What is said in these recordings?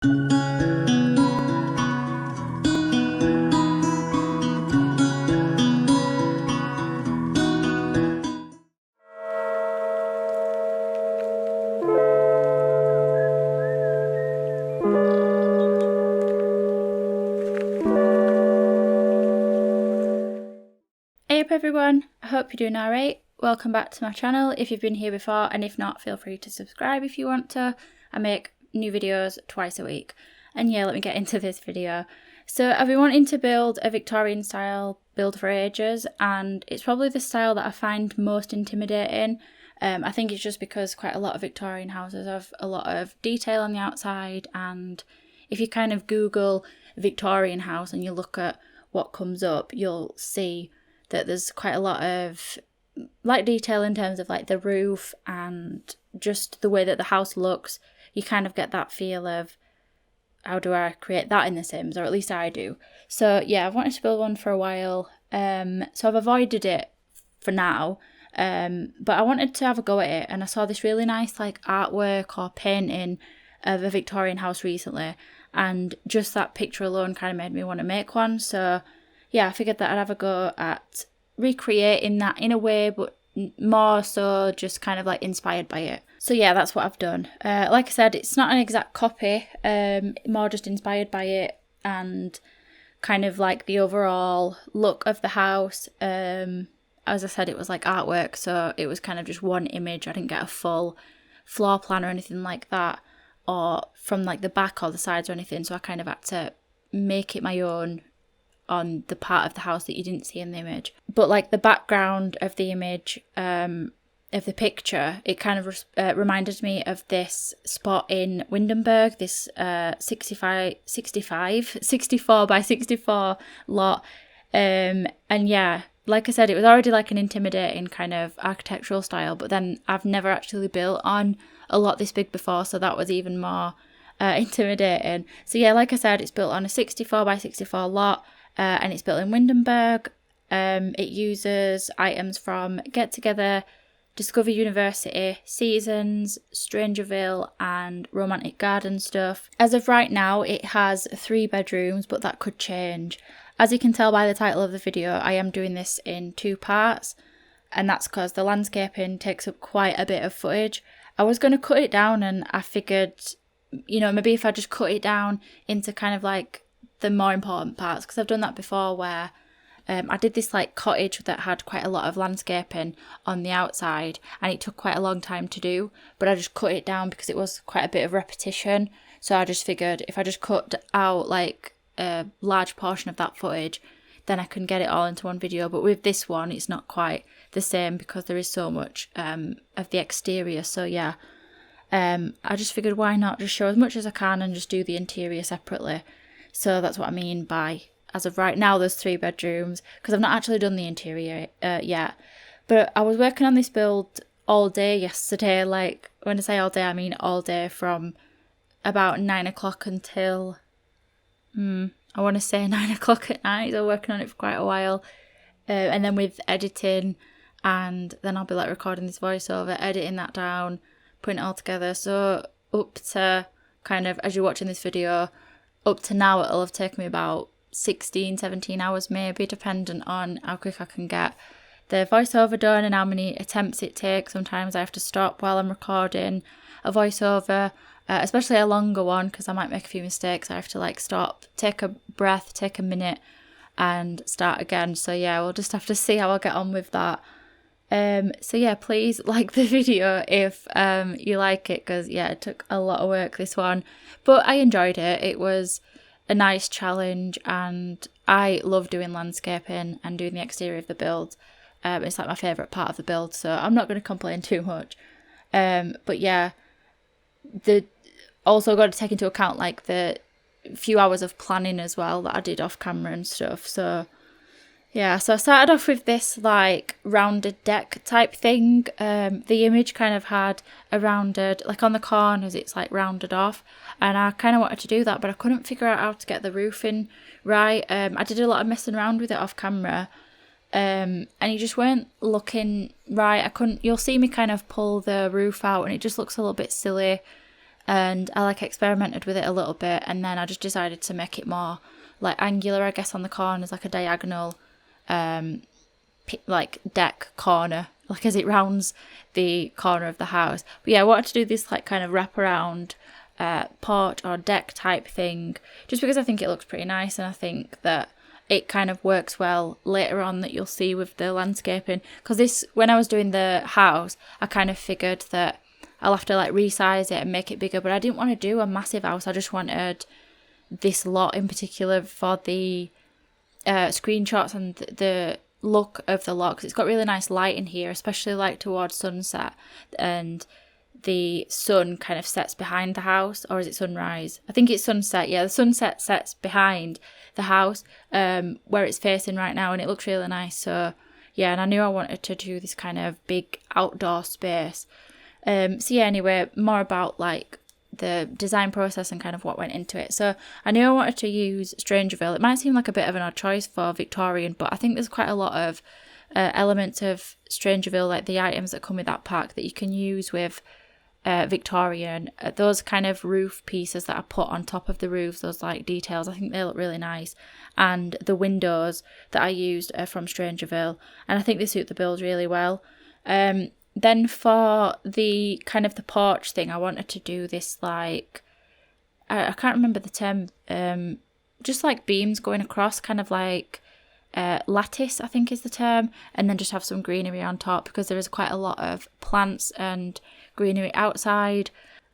Hey up everyone, I hope you're doing alright. Welcome back to my channel if you've been here before, and if not, feel free to subscribe if you want to. I make new videos twice a week. And yeah, let me get into this video. So I've been wanting to build a Victorian style build for ages, and it's probably the style that I find most intimidating. I think it's just because quite a lot of Victorian houses have a lot of detail on the outside, and if you kind of Google Victorian house and you look at what comes up, you'll see that there's quite a lot of like detail in terms of like the roof and just the way that the house looks. You kind of get that feel of, how do I create that in The Sims, or at least I do. So yeah, I've wanted to build one for a while, so I've avoided it for now, but I wanted to have a go at it, and I saw this really nice like artwork or painting of a Victorian house recently, and just that picture alone kind of made me want to make one. So yeah, I figured that I'd have a go at recreating that in a way, but more so just kind of like inspired by it. So yeah, that's what I've done. Like I said, it's not an exact copy, more just inspired by it and kind of like the overall look of the house. As I said, it was like artwork, so it was kind of just one image. I didn't get a full floor plan or anything like that, or from like the back or the sides or anything, so I kind of had to make it my own on the part of the house that you didn't see in the image. But like the background of the image, of the picture, it kind of reminded me of this spot in Windenburg, this 64 by 64 lot. And yeah, like I said, it was already like an intimidating kind of architectural style, but then I've never actually built on a lot this big before, so that was even more intimidating. So yeah, like I said, it's built on a 64 by 64 lot. And it's built in Windenburg. It uses items from Get Together, Discover University, Seasons, Strangerville, and Romantic Garden stuff. As of right now, it has 3 bedrooms, but that could change. As you can tell by the title of the video, I am doing this in 2 parts, and that's because the landscaping takes up quite a bit of footage. I was going to cut it down, and I figured, you know, maybe if I just cut it down into kind of like the more important parts, because I've done that before where I did this like cottage that had quite a lot of landscaping on the outside, and it took quite a long time to do, but I just cut it down because it was quite a bit of repetition. So I just figured if I just cut out like a large portion of that footage, then I can get it all into one video. But with this one, it's not quite the same because there is so much of the exterior. So yeah, I just figured why not just show as much as I can and just do the interior separately. So that's what I mean by, as of right now, there's 3 bedrooms, because I've not actually done the interior yet. But I was working on this build all day yesterday. Like, when I say all day, I mean all day from about 9 o'clock until, I want to say 9 o'clock at night. So working on it for quite a while. And then with editing, and then I'll be like recording this voiceover, editing that down, putting it all together. So up to kind of, as you're watching this video, up to now it'll have taken me about 16, 17 hours maybe, dependent on how quick I can get the voiceover done and how many attempts it takes. Sometimes I have to stop while I'm recording a voiceover, especially a longer one, because I might make a few mistakes. I have to like stop, take a breath, take a minute and start again. So yeah, we'll just have to see how I get on with that. So yeah, please like the video if you like it, because yeah, it took a lot of work, this one, but I enjoyed it. It was a nice challenge, and I love doing landscaping and doing the exterior of the build. It's like my favourite part of the build, so I'm not going to complain too much. But yeah, also got to take into account like the few hours of planning as well that I did off camera and stuff. So yeah, so I started off with this like rounded deck type thing. The image kind of had a rounded, like on the corners it's like rounded off, and I kind of wanted to do that, but I couldn't figure out how to get the roofing right. I did a lot of messing around with it off camera, and you just weren't looking right. You'll see me kind of pull the roof out and it just looks a little bit silly. and I like experimented with it a little bit, and then I just decided to make it more like angular, I guess, on the corners, like a diagonal like deck corner, like as it rounds the corner of the house. But yeah, I wanted to do this like kind of wraparound porch or deck type thing, just because I think it looks pretty nice, and I think that it kind of works well later on, that you'll see with the landscaping. Because this, when I was doing the house, I kind of figured that I'll have to like resize it and make it bigger, but I didn't want to do a massive house. I just wanted this lot in particular for the screenshots and the look of the lot, because it's got really nice light in here, especially like towards sunset, and the sun kind of sets behind the house, or is it sunrise? I think it's sunset. Yeah, the sunset sets behind the house where it's facing right now, and it looks really nice. So yeah, and I knew I wanted to do this kind of big outdoor space. So yeah, anyway, more about like the design process and kind of what went into it. So I knew I wanted to use Strangerville. It might seem like a bit of an odd choice for Victorian, but I think there's quite a lot of elements of Strangerville, like the items that come with that pack, that you can use with Victorian. Those kind of roof pieces that I put on top of the roofs, those like details, I think they look really nice. And the windows that I used are from Strangerville, and I think they suit the build really well. Then for the kind of the porch thing, I wanted to do this like, I can't remember the term, just like beams going across, kind of like lattice, I think is the term, and then just have some greenery on top, because there is quite a lot of plants and greenery outside.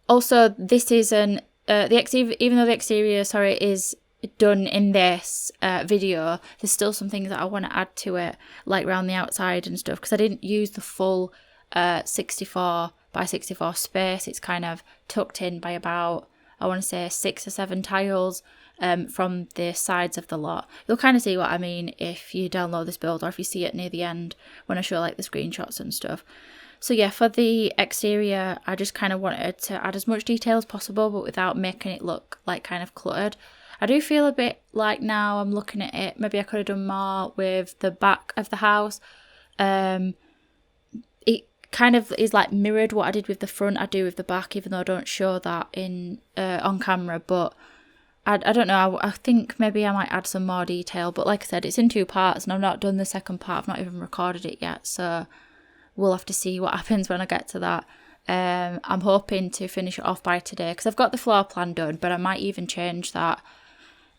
Also, this isn't the exterior, even though the exterior, is done in this video, there's still some things that I want to add to it, like around the outside and stuff, because I didn't use the full 64 by 64 space. It's kind of tucked in by about, I want to say 6 or 7 tiles from the sides of the lot. You'll kind of see what I mean if you download this build, or if you see it near the end when I show like the screenshots and stuff. So yeah, for the exterior, I just kind of wanted to add as much detail as possible, but without making it look like kind of cluttered. I do feel a bit like, now I'm looking at it, maybe I could have done more with the back of the house. It kind of is like mirrored what I did with the front, I do with the back, even though I don't show that in on camera. But I don't know, I think maybe I might add some more detail. But like I said, it's in 2 parts, and I've not done the second part, I've not even recorded it yet. So we'll have to see what happens when I get to that. I'm hoping to finish it off by today, because I've got the floor plan done, but I might even change that.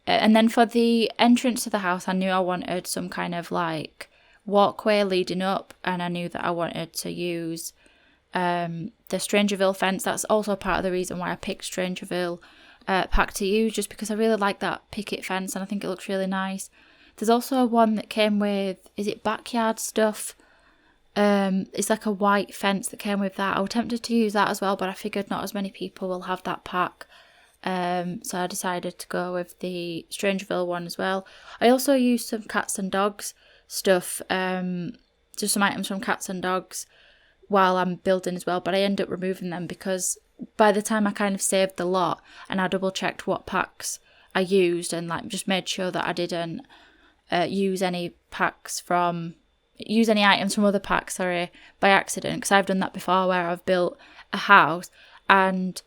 And then for the entrance to the house, I knew I wanted some kind of like walkway leading up, and I knew that I wanted to use the Strangerville fence. That's also part of the reason why I picked Strangerville pack to use, just because I really like that picket fence, and I think it looks really nice. There's also one that came with, is it backyard stuff? It's like a white fence that came with that. I was tempted to use that as well, but I figured not as many people will have that pack. So I decided to go with the Strangerville one as well. I also used some cats and dogs stuff, just some items from cats and dogs while I'm building as well, but I ended up removing them because by the time I kind of saved the lot and I double checked what packs I used, and like just made sure that I didn't use any items from other packs, by accident, because I've done that before where I've built a house, and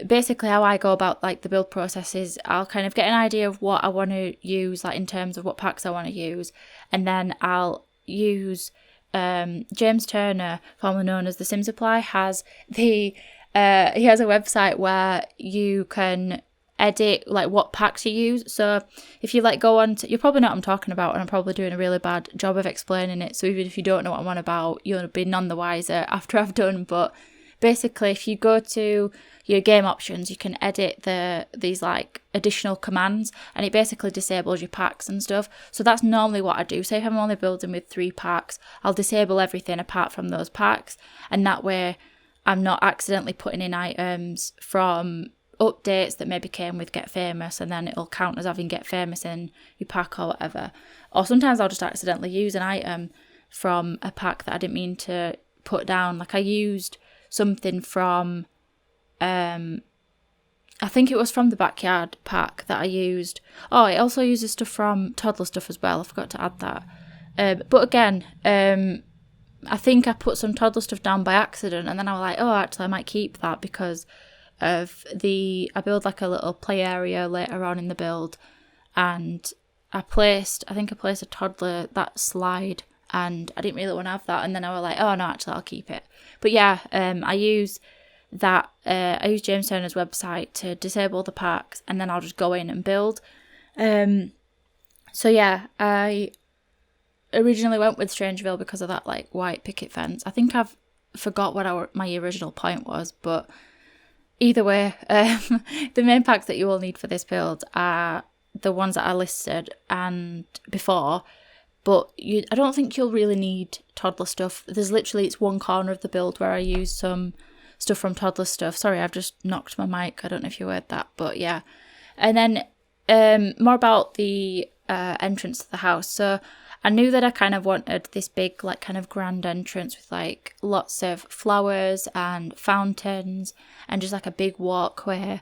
basically how I go about like the build process is I'll kind of get an idea of what I want to use, like in terms of what packs I want to use, and then I'll use James Turner, formerly known as the Sim Supply, has he has a website where you can edit like what packs you use. So if you like go on to, you'll probably know what I'm talking about, and I'm probably doing a really bad job of explaining it, so even if you don't know what I'm on about, you'll be none the wiser after I've done. But basically, if you go to your game options, you can edit these like additional commands, and it basically disables your packs and stuff. So that's normally what I do. Say if I'm only building with 3 packs, I'll disable everything apart from those packs, and that way I'm not accidentally putting in items from updates that maybe came with Get Famous, and then it'll count as having Get Famous in your pack or whatever. Or sometimes I'll just accidentally use an item from a pack that I didn't mean to put down. Like I used something from I think it was from the backyard pack that I used. Oh, it also uses stuff from Toddler stuff as well. I forgot to add that. But again, I think I put some Toddler stuff down by accident, and then I was like, oh, actually I might keep that because I build like a little play area later on in the build, and I placed a Toddler, that slide, and I didn't really want to have that, and then I was like, oh no, actually I'll keep it. But yeah, I use James Turner's website to disable the packs, and then I'll just go in and build. So yeah, I originally went with Strangeville because of that like white picket fence. I think I've forgot what my original point was, but either way, the main packs that you will need for this build are the ones that I listed and before, but I don't think you'll really need Toddler stuff. It's one corner of the build where I use some stuff from Toddler stuff. Sorry, I've just knocked my mic. I don't know if you heard that, but yeah. And then more about the entrance to the house. So I knew that I kind of wanted this big, like, kind of grand entrance with like lots of flowers and fountains and just like a big walkway.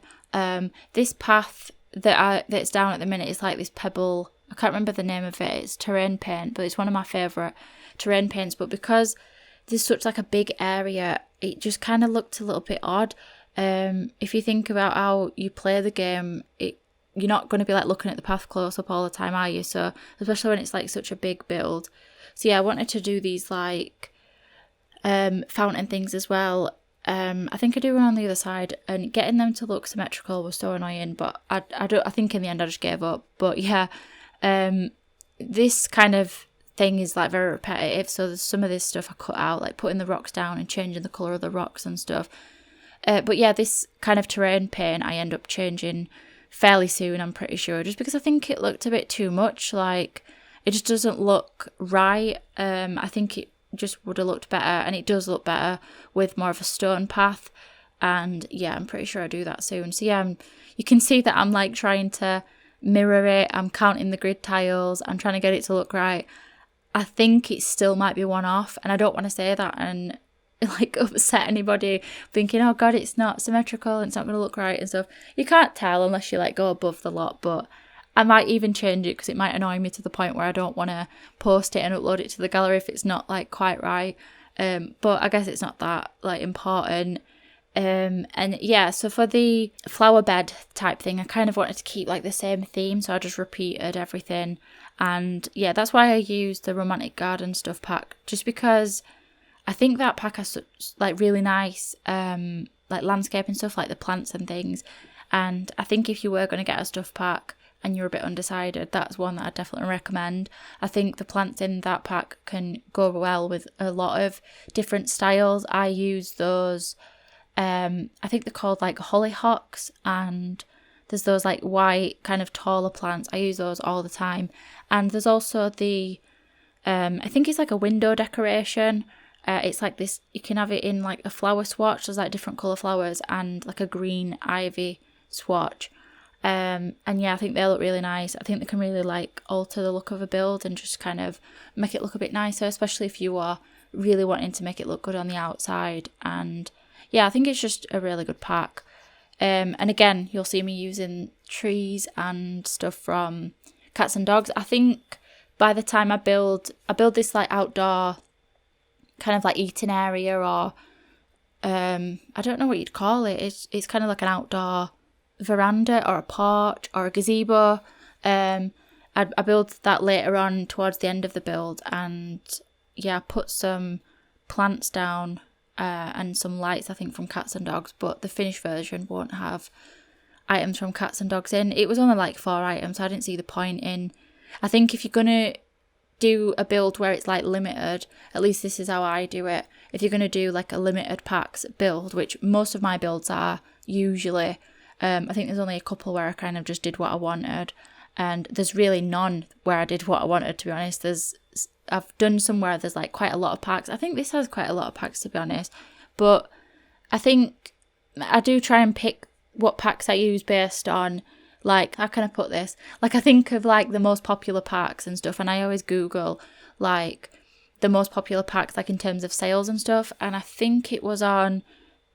This path that's down at the minute is like this pebble. I can't remember the name of it. It's terrain paint, but it's one of my favourite terrain paints. But because there's such like a big area, it just kind of looked a little bit odd. If you think about how you play the game, you're not going to be like looking at the path close up all the time, are you? So especially when it's like such a big build. So yeah, I wanted to do these like fountain things as well. I think I do one on the other side, and getting them to look symmetrical was so annoying, but I think in the end I just gave up. But yeah, this kind of thing is like very repetitive, so there's some of this stuff I cut out, like putting the rocks down and changing the colour of the rocks and stuff. But yeah, this kind of terrain paint I end up changing fairly soon, I'm pretty sure, just because I think it looked a bit too much. Like, it just doesn't look right. I think it just would have looked better, and it does look better with more of a stone path. And yeah, I'm pretty sure I'll do that soon. So yeah, you can see that I'm like trying to mirror it. I'm counting the grid tiles. I'm trying to get it to look right. I think it still might be one off, and I don't want to say that and like upset anybody thinking, oh god, it's not symmetrical and it's not going to look right and stuff. You can't tell unless you like go above the lot, but I might even change it because it might annoy me to the point where I don't want to post it and upload it to the gallery if it's not like quite right. But I guess it's not that like important. And yeah, so for the flower bed type thing, I kind of wanted to keep like the same theme, so I just repeated everything. And yeah, that's why I used the romantic garden stuff pack, just because I think that pack has such, like, really nice like landscape and stuff, like the plants and things. And I think if you were going to get a stuff pack and you're a bit undecided, that's one that I definitely recommend. I think the plants in that pack can go well with a lot of different styles. I use those, I think they're called like hollyhocks, and there's those like white kind of taller plants. I use those all the time. And there's also the, I think it's like a window decoration. It's like this, you can have it in like a flower swatch. There's like different colour flowers and like a green ivy swatch. And yeah, I think they look really nice. I think they can really like alter the look of a build and just kind of make it look a bit nicer, especially if you are really wanting to make it look good on the outside. And yeah, I think it's just a really good pack. And again, you'll see me using trees and stuff from Cats and Dogs. I think by the time I build this like outdoor kind of like eating area, or I don't know what you'd call it. It's kind of like an outdoor veranda or a porch or a gazebo. I build that later on towards the end of the build, and yeah, I put some plants down and some lights, I think, from Cats and Dogs, but the finished version won't have items from Cats and Dogs in. It was only like 4 items, so I didn't see the point in. I think if you're gonna do a build where it's like limited, at least this is how I do it. If you're going to do like a limited packs build, which most of my builds are usually, I think there's only a couple where I kind of just did what I wanted, and there's really none where I did what I wanted, to be honest. I've done some where there's like quite a lot of packs. I think this has quite a lot of packs, to be honest, but I think I do try and pick what packs I use based on, like, how can I put this? Like, I think of, like, the most popular packs and stuff, and I always Google, like, the most popular packs, like, in terms of sales and stuff, and I think it was on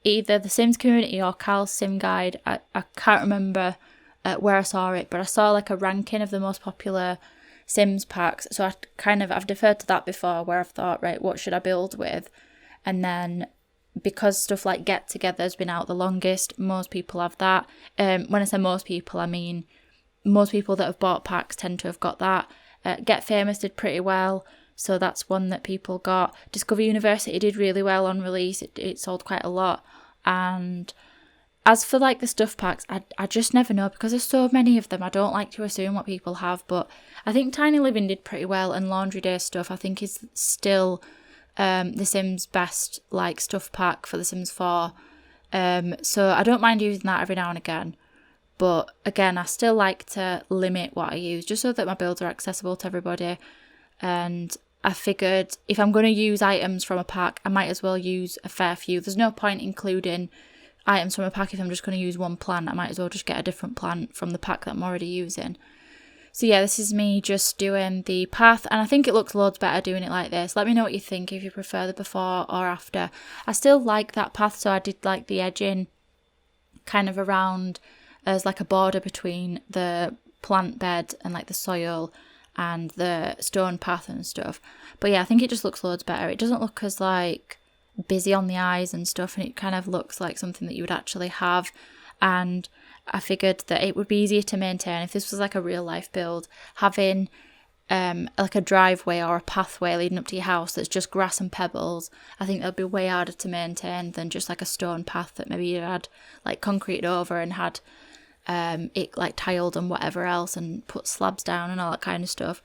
either the Sims community or Cal's Sim Guide. I can't remember where I saw it, but I saw, like, a ranking of the most popular Sims packs, so I've deferred to that before, where I've thought, right, what should I build with? And then because stuff like Get Together has been out the longest, most people have that. When I say most people, I mean most people that have bought packs tend to have got that. Get Famous did pretty well, so that's one that people got. Discover University did really well on release. It sold quite a lot. And as for like the stuff packs, I just never know, because there's so many of them. I don't like to assume what people have, but I think Tiny Living did pretty well, and Laundry Day stuff I think is still The Sims best like stuff pack for The Sims 4. So I don't mind using that every now and again. But again, I still like to limit what I use, just so that my builds are accessible to everybody. And I figured if I'm going to use items from a pack, I might as well use a fair few. There's no point including items from a pack if I'm just going to use one plant. I might as well just get a different plant from the pack that I'm already using. So yeah, this is me just doing the path, and I think it looks loads better doing it like this. Let me know what you think, if you prefer the before or after. I still like that path, so I did like the edging kind of around as like a border between the plant bed and like the soil and the stone path and stuff. But yeah, I think it just looks loads better. It doesn't look as like busy on the eyes and stuff, and it kind of looks like something that you would actually have. And I figured that it would be easier to maintain if this was like a real life build, having like a driveway or a pathway leading up to your house that's just grass and pebbles. I think that'd be way harder to maintain than just like a stone path that maybe you had like concrete over and had it like tiled and whatever else, and put slabs down and all that kind of stuff.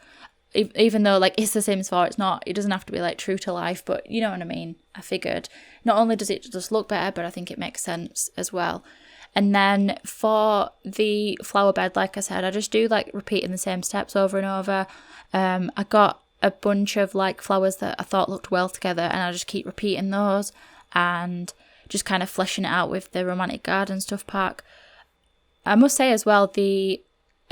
Even though like it's The Sims 4, it doesn't have to be like true to life, but you know what I mean. I figured not only does it just look better, but I think it makes sense as well. And then for the flower bed, like I said, I just do like repeating the same steps over and over. I got a bunch of like flowers that I thought looked well together, and I just keep repeating those and just kind of fleshing it out with the Romantic Garden stuff pack. I must say as well, I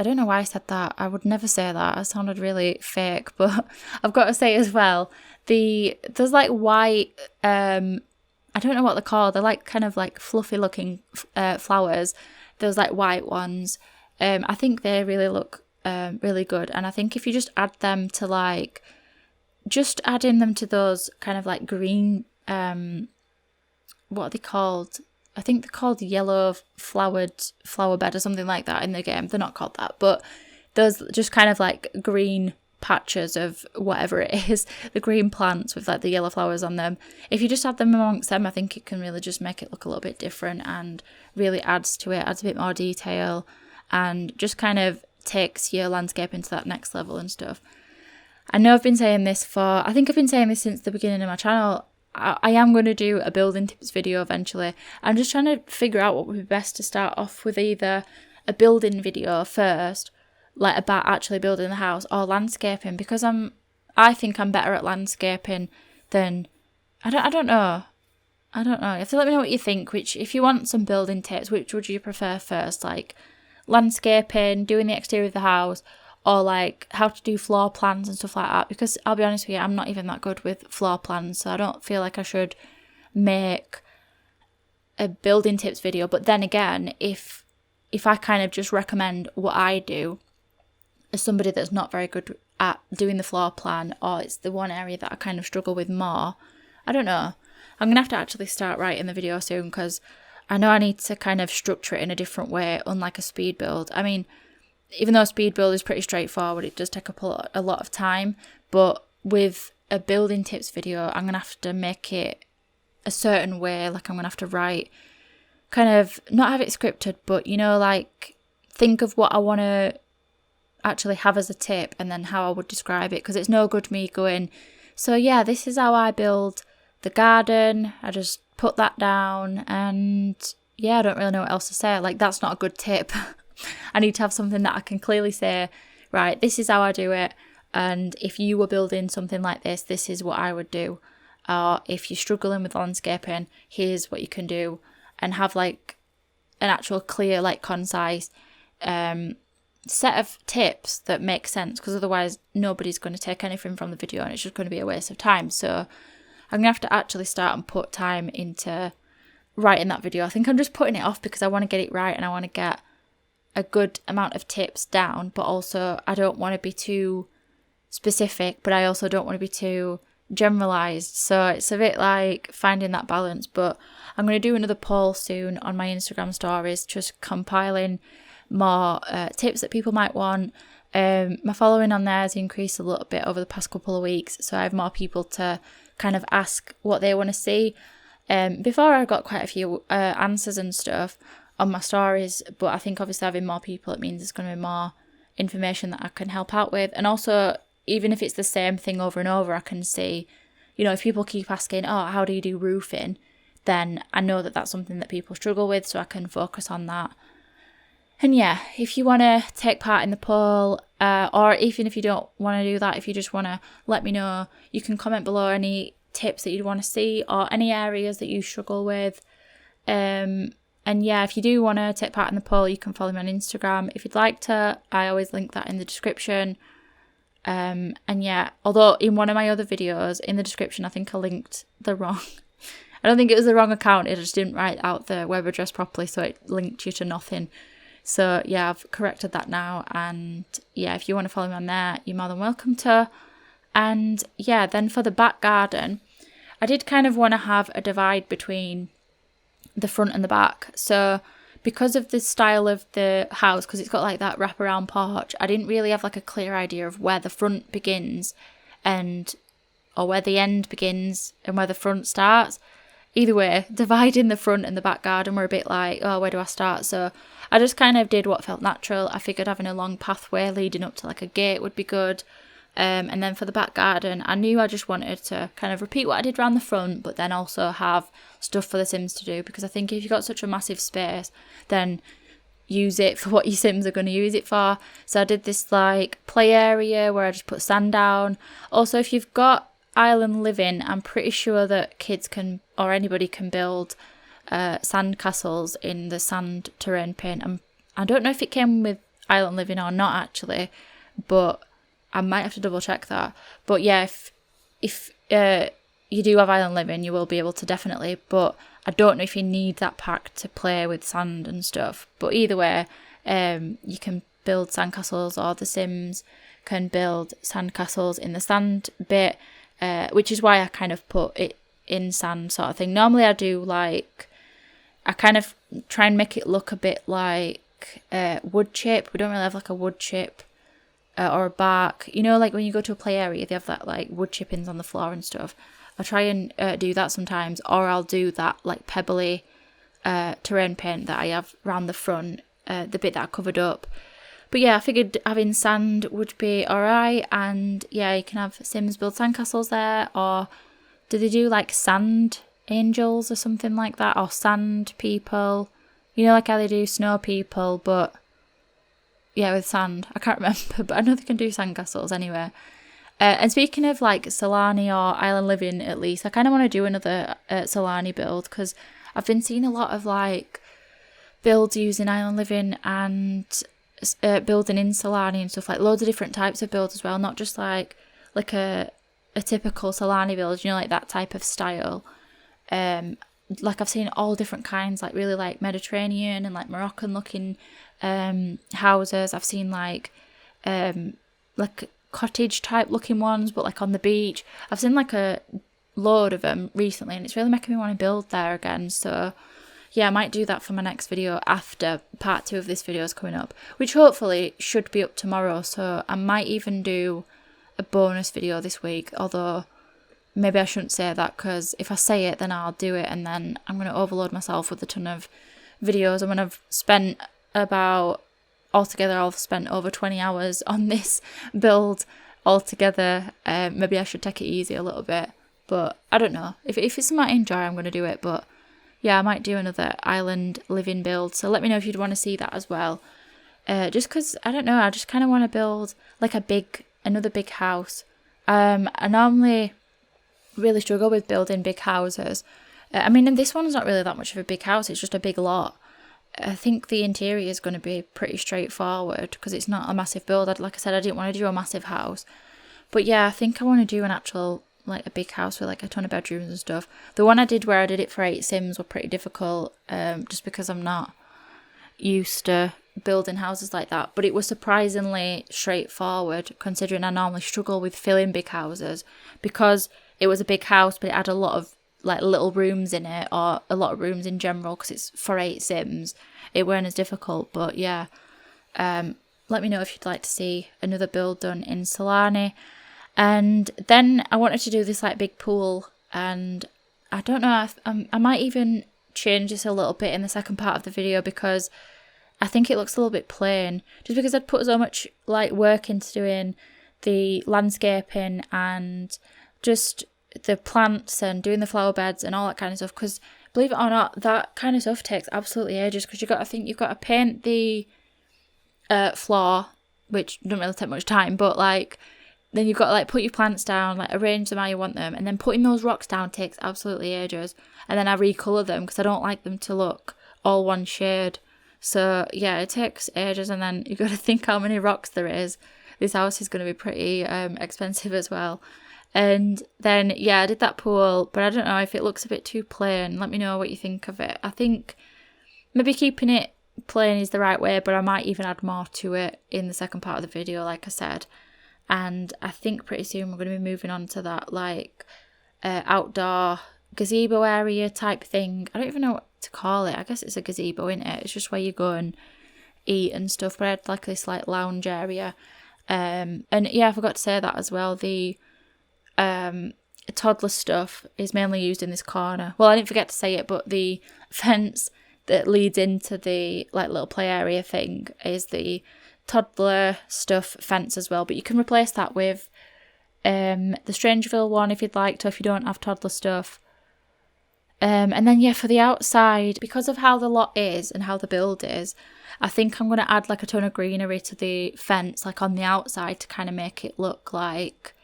don't know why I said that. I would never say that. It sounded really fake, but I've got to say as well, there's like white, I don't know what they're called. They're like kind of like fluffy looking flowers. Those like white ones. I think they really look really good. And I think if you just add them to like, just adding them to those kind of like green, what are they called? I think they're called yellow flowered flower bed or something like that in the game. They're not called that, but those just kind of like green patches of whatever it is, the green plants with like the yellow flowers on them. If you just add them amongst them, I think it can really just make it look a little bit different and really adds to it, adds a bit more detail, and just kind of takes your landscape into that next level and stuff. I know I've been saying this since the beginning of my channel. I am going to do a building tips video eventually. I'm just trying to figure out what would be best to start off with, either a building video first, like about actually building the house, or landscaping, because I think I'm better at landscaping than I don't know. You have to let me know what you think. Which, if you want some building tips, which would you prefer first, like landscaping, doing the exterior of the house, or like how to do floor plans and stuff like that? Because I'll be honest with you, I'm not even that good with floor plans, so I don't feel like I should make a building tips video. But then again, if I kind of just recommend what I do as somebody that's not very good at doing the floor plan, or it's the one area that I kind of struggle with more, I don't know. I'm going to have to actually start writing the video soon, because I know I need to kind of structure it in a different way, unlike a speed build. I mean, even though a speed build is pretty straightforward, it does take up a lot of time. But with a building tips video, I'm going to have to make it a certain way. Like I'm going to have to write, kind of, not have it scripted, but, you know, like think of what I want to actually have as a tip and then how I would describe it. Because it's no good me going, so yeah, this is how I build the garden. I just put that down and yeah, I don't really know what else to say. Like, that's not a good tip. I need to have something that I can clearly say, right, this is how I do it, and if you were building something like this is what I would do. Or if you're struggling with landscaping, here's what you can do, and have like an actual clear, like concise set of tips that make sense, because otherwise nobody's going to take anything from the video and it's just going to be a waste of time. So I'm going to have to actually start and put time into writing that video. I think I'm just putting it off because I want to get it right and I want to get a good amount of tips down, but also I don't want to be too specific, but I also don't want to be too generalised, so it's a bit like finding that balance. But I'm going to do another poll soon on my Instagram stories, just compiling more tips that people might want. My following on there has increased a little bit over the past couple of weeks, so I have more people to kind of ask what they want to see. Before I got quite a few answers and stuff on my stories, but I think obviously having more people, it means there's going to be more information that I can help out with. And also, even if it's the same thing over and over, I can see, you know, if people keep asking, oh, how do you do roofing, then I know that that's something that people struggle with, so I can focus on that. And yeah, if you want to take part in the poll, or even if you don't want to do that, if you just want to let me know, you can comment below any tips that you'd want to see or any areas that you struggle with. And yeah, if you do want to take part in the poll, you can follow me on Instagram if you'd like to. I always link that in the description. And yeah, although in one of my other videos in the description, I think I linked the wrong, I don't think it was the wrong account, it just didn't write out the web address properly, so it linked you to nothing. So yeah, I've corrected that now, and yeah, if you want to follow me on there, you're more than welcome to. And yeah, then for the back garden, I did kind of want to have a divide between the front and the back. So because of the style of the house, because it's got like that wraparound porch, I didn't really have like a clear idea of where the front begins or where the end begins and where the front starts. Either way, dividing the front and the back garden were a bit like, oh, where do I start? So I just kind of did what felt natural. I figured having a long pathway leading up to like a gate would be good. And then for the back garden, I knew I just wanted to kind of repeat what I did around the front, but then also have stuff for the Sims to do, because I think if you've got such a massive space, then use it for what your Sims are going to use it for. So I did this like play area where I just put sand down. Also, if you've got island living, I'm pretty sure that kids can, or anybody can build sand castles in the sand terrain paint. I don't know if it came with island living or not actually, but I might have to double check that. But yeah, if you do have island living, you will be able to definitely, but I don't know if you need that pack to play with sand and stuff. But either way, you can build sandcastles, or the Sims can build sandcastles in the sand bit, which is why I kind of put it in sand sort of thing. Normally I do like, I kind of try and make it look a bit like wood chip. We don't really have like a wood chip or a bark. You know, like when you go to a play area, they have that like wood chippings on the floor and stuff. I try and do that sometimes, or I'll do that like pebbly terrain paint that I have around the front, the bit that I covered up. But yeah, I figured having sand would be alright, and yeah, you can have Sims build sandcastles there, or do they do like sand angels or something like that, or sand people? You know, like how they do snow people, but yeah, with sand. I can't remember, but I know they can do sandcastles anyway. And speaking of like Solani or Island Living, at least, I kind of want to do another Solani build, because I've been seeing a lot of like builds using Island Living and building in Solani and stuff, like loads of different types of builds as well, not just like a typical Solani build, you know, like that type of style. Like I've seen all different kinds, like really like Mediterranean and like Moroccan looking houses. I've seen like cottage type looking ones, but like on the beach. I've seen like a load of them recently, and it's really making me want to build there again. So yeah, I might do that for my next video after part 2 of this video is coming up, which hopefully should be up tomorrow. So I might even do a bonus video this week, although maybe I shouldn't say that, because if I say it, then I'll do it, and then I'm going to overload myself with a ton of videos. I'm going to have spent altogether I've spent over 20 hours on this build altogether. Maybe I should take it easy a little bit, but I don't know. If it's something I enjoy, I'm going to do it. But yeah, I might do another island living build, so let me know if you'd want to see that as well. Just because, I don't know, I just kind of want to build like another big house. I normally really struggle with building big houses. I mean, and this one's not really that much of a big house, it's just a big lot. I think the interior is going to be pretty straightforward because it's not a massive build. Like I said, I didn't want to do a massive house. But yeah, I think I want to do an actual, like a big house with like a ton of bedrooms and stuff. The one I did where I did it for 8 Sims were pretty difficult, just because I'm not used to building houses like that. But it was surprisingly straightforward, considering I normally struggle with filling big houses, because it was a big house, but it had a lot of like little rooms in it, or a lot of rooms in general, because it's for 8 Sims. It weren't as difficult, but yeah. Let me know if you'd like to see another build done in Solani. And then I wanted to do this like big pool, and I don't know, I might even change this a little bit in the second part of the video, because I think it looks a little bit plain, just because I'd put so much like work into doing the landscaping and just the plants and doing the flower beds and all that kind of stuff, because believe it or not, that kind of stuff takes absolutely ages, because you've got to paint the floor, which doesn't really take much time, but like then you've got to like put your plants down, like arrange them how you want them, and then putting those rocks down takes absolutely ages. And then I recolour them because I don't like them to look all one shade. So yeah, it takes ages, and then you've got to think how many rocks there is. This house is going to be pretty expensive as well. And then yeah, I did that pool, but I don't know if it looks a bit too plain. Let me know what you think of it. I think maybe keeping it plain is the right way, but I might even add more to it in the second part of the video, like I said. And I think pretty soon we're going to be moving on to that like outdoor gazebo area type thing. I don't even know what to call it. I guess it's a gazebo, isn't it? It's just where you go and eat and stuff, but I had like this like lounge area. And yeah, I forgot to say that as well. The toddler stuff is mainly used in this corner. Well, I didn't forget to say it, but the fence that leads into the like little play area thing is the toddler stuff fence as well, but you can replace that with the Strangeville one if you'd like to, if you don't have toddler stuff. And then yeah, for the outside, because of how the lot is and how the build is, I think I'm going to add like a ton of greenery to the fence, like on the outside, to kind of make it look like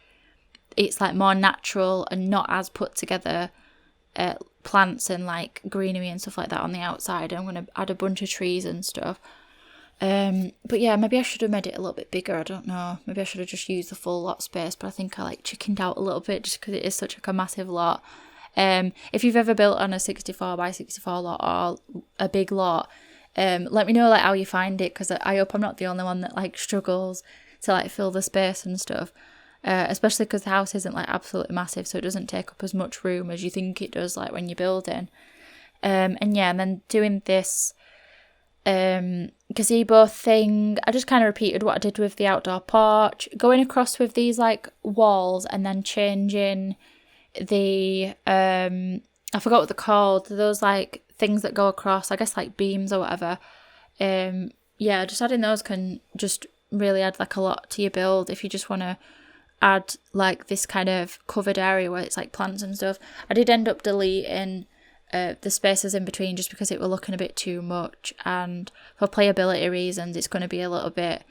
it's like more natural and not as put together plants and like greenery and stuff like that on the outside. I'm going to add a bunch of trees and stuff. But yeah, maybe I should have made it a little bit bigger. I don't know. Maybe I should have just used the full lot space, but I think I like chickened out a little bit just because it is such like a massive lot. If you've ever built on a 64 by 64 lot or a big lot, let me know like how you find it, because I hope I'm not the only one that like struggles to like fill the space and stuff. Especially because the house isn't like absolutely massive, so it doesn't take up as much room as you think it does like when you're building. And yeah, and then doing this gazebo thing, I just kind of repeated what I did with the outdoor porch, going across with these like walls and then changing the I forgot what they're called, those like things that go across, I guess like beams or whatever. Yeah, just adding those can just really add like a lot to your build if you just want to add like this kind of covered area where it's like plants and stuff. I did end up deleting the spaces in between just because it were looking a bit too much, and for playability reasons it's going to be a little bit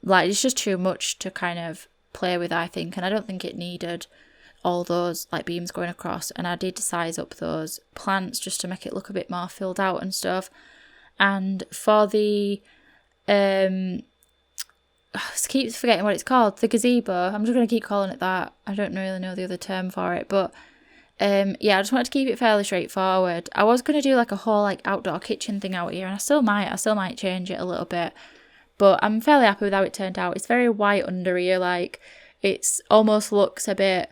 like, it's just too much to kind of play with, I think, and I don't think it needed all those like beams going across. And I did size up those plants just to make it look a bit more filled out and stuff. And for the I keep forgetting what it's called, the gazebo, I'm just going to keep calling it that, I don't really know the other term for it, but yeah, I just wanted to keep it fairly straightforward. I was going to do like a whole like outdoor kitchen thing out here, and I still might change it a little bit, but I'm fairly happy with how it turned out. It's very white under here, like it's almost looks a bit,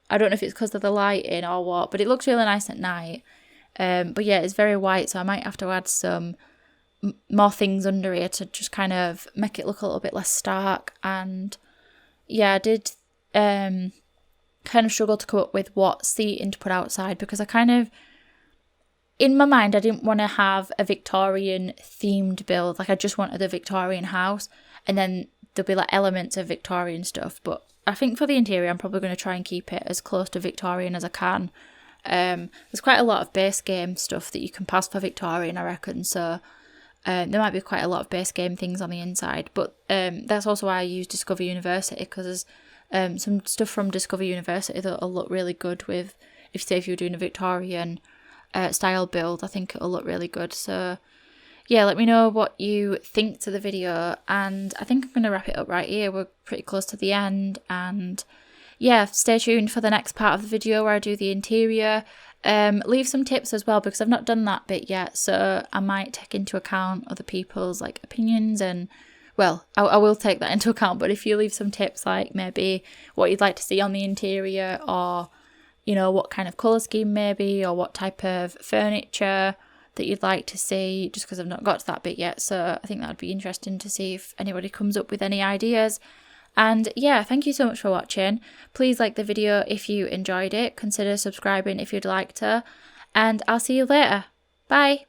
I don't know if it's because of the lighting or what, but it looks really nice at night. But yeah, it's very white, so I might have to add some more things under here to just kind of make it look a little bit less stark. And yeah, I did kind of struggle to come up with what seating to put outside, because I kind of, in my mind, I didn't want to have a Victorian themed build. Like I just wanted a Victorian house, and then there'll be like elements of Victorian stuff. But I think for the interior, I'm probably going to try and keep it as close to Victorian as I can. There's quite a lot of base game stuff that you can pass for Victorian, I reckon, so there might be quite a lot of base game things on the inside. But that's also why I use Discover University, because there's some stuff from Discover University that'll look really good with, if you're doing a Victorian style build, I think it'll look really good. So yeah, let me know what you think to the video, and I think I'm going to wrap it up right here. We're pretty close to the end, and yeah, stay tuned for the next part of the video where I do the interior. Leave some tips as well, because I've not done that bit yet, so I might take into account other people's like opinions, and well, I will take that into account. But if you leave some tips, like maybe what you'd like to see on the interior, or you know, what kind of colour scheme maybe, or what type of furniture that you'd like to see, just because I've not got to that bit yet. So I think that would be interesting to see if anybody comes up with any ideas. And yeah, thank you so much for watching. Please like the video if you enjoyed it. Consider subscribing if you'd like to. And I'll see you later. Bye.